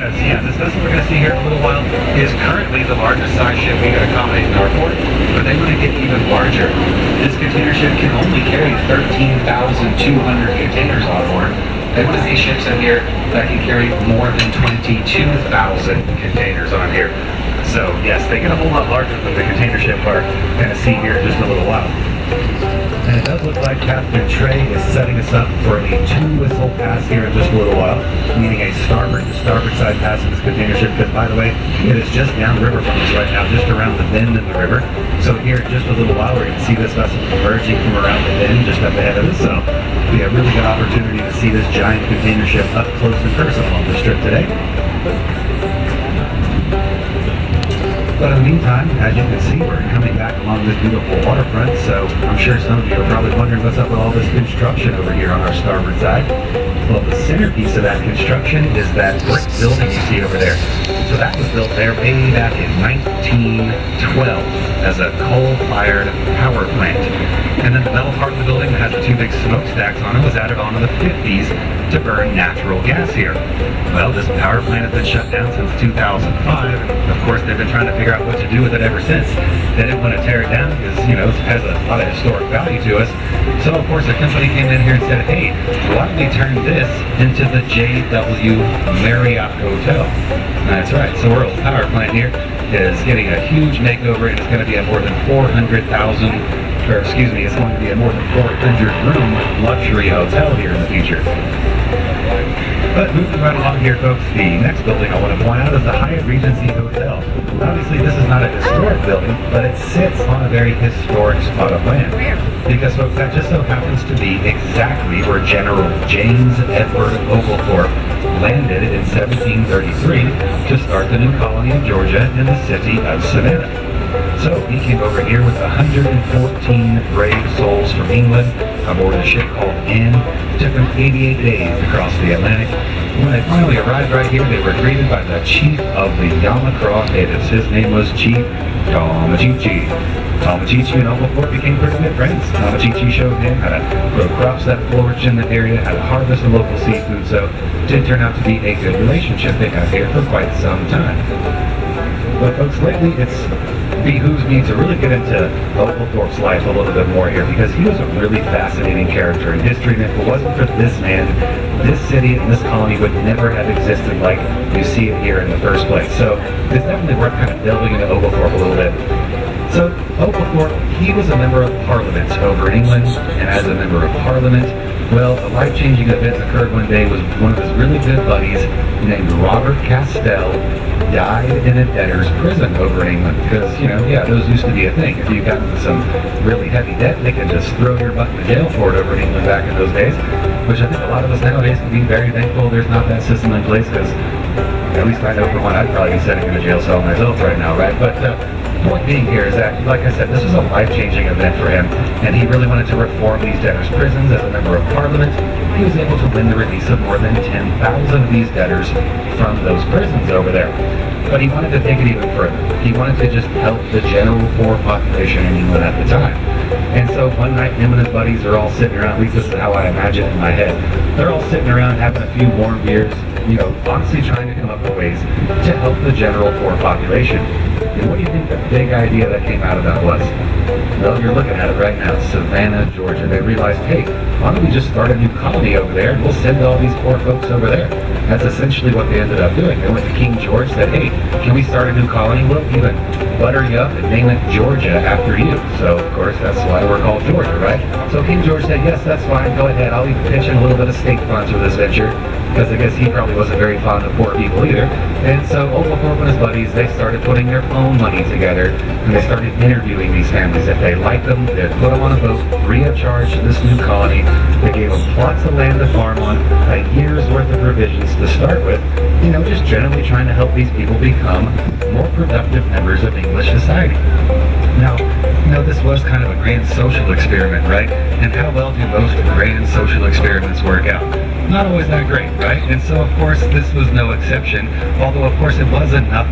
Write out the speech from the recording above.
because yeah, this vessel we're going to see here in a little while is currently the largest size ship we can accommodate in our port, but they want to get even larger. This container ship can only carry 13,200 containers on board. They want to see ships in here that can carry more than 22,000 containers on here. So yes, they get a whole lot larger than the container ship we're going to see here in just a little while. And it does look like Captain Trey is setting us up for a two-whistle pass here in just a little while, meaning a starboard to starboard side pass of this container ship, because by the way, it is just downriver from us right now, just around the bend in the river. So here in just a little while, we're going to see this vessel emerging from around the bend just up ahead of us. So we have a really good opportunity to see this giant container ship up close and personal on the strip today. But in the meantime, as you can see, we're coming back along this beautiful waterfront, so I'm sure some of you are probably wondering what's up with all this construction over here on our starboard side. Well, the centerpiece of that construction is that brick building you see over there. So that was built there way back in 1912 as a coal-fired power plant. And then the metal part of the building that has the two big smokestacks on it was added on in the 50s to burn natural gas here. Well, this power plant has been shut down since 2005, and of course they've been trying to figure out what to do with it ever since. They didn't want to tear it down because, you know, it has a lot of historic value to us. So of course a company came in here and said, hey, why don't we turn this into the JW Marriott Hotel? That's right, so our old power plant here is getting a huge makeover, and it's going to be a more than 400,000, or excuse me, it's going to be a more than 400 room luxury hotel here in the future. But moving right along here, folks, the next building I want to point out is the Hyatt Regency Hotel. Obviously, this is not a historic building, but it sits on a very historic spot of land. Because, folks, that just so happens to be exactly where General James Edward Oglethorpe landed in 1733 to start the new colony of Georgia in the city of Savannah. So he came over here with 114 brave souls from England aboard a ship called Anne. It took them 88 days to cross the Atlantic. When they finally arrived right here, they were greeted by the chief of the Yamacraw natives. His name was Chief Tomachichi. Tomachichi and Oglethorpe became pretty good friends. Tomachichi showed him how to grow crops that flourished in the area, how to harvest the local seafood, so it did turn out to be a good relationship they had here for quite some time. But folks, lately it's behooves me to really get into Oglethorpe's life a little bit more here, because he was a really fascinating character in history, and if it wasn't for this man, this city and this colony would never have existed like you see it here in the first place. So it's definitely worth kind of delving into Oglethorpe a little bit. So Oglethorpe, he was a member of Parliament over in England, and as a member of Parliament, well, a life-changing event occurred one day. Was one of his really good buddies named Robert Castell died in a debtor's prison over in England, because, you know, yeah, those used to be a thing. If you got into some really heavy debt, they could just throw your butt in the jail for it over in England back in those days, which I think a lot of us nowadays can be very thankful there's not that system in place, because at least I know for one, I'd probably be sitting in a jail cell myself right now, right? But point being here is that, like I said, this was a life-changing event for him, and he really wanted to reform these debtors' prisons. As a member of Parliament, he was able to win the release of more than 10,000 of these debtors from those prisons over there. But he wanted to take it even further. He wanted to just help the general poor population in England at the time. And so one night, him and his buddies are all sitting around, at least this is how I imagine it in my head. They're all sitting around having a few warm beers, you know, honestly trying to come up with ways to help the general poor population. And what do you think the big idea that came out of that was? Well, you're looking at it right now, Savannah, Georgia. They realized, hey, why don't we just start a new colony over there, and we'll send all these poor folks over there. That's essentially what they ended up doing. They went to King George, said, hey, can we start a new colony? We'll even butter you up and name it Georgia after you. So, of course, that's why we're called Georgia, right? So King George said, yes, that's fine, go ahead. I'll even pitch in a little bit of state funds for this venture, because I guess he probably wasn't very fond of poor people either. And so Oglethorpe and his buddies, they started putting their own money together, and they started interviewing these families. If they liked them, they'd put them on a boat free of charge to this new colony. They gave them plots of land to farm on, a year's worth of provisions to start with, you know, just generally trying to help these people become more productive members of English society. Now, you know, this was kind of a grand social experiment, right? And how well do most grand social experiments work out? Not always that great, right? And so, of course, this was no exception, although, of course, it was enough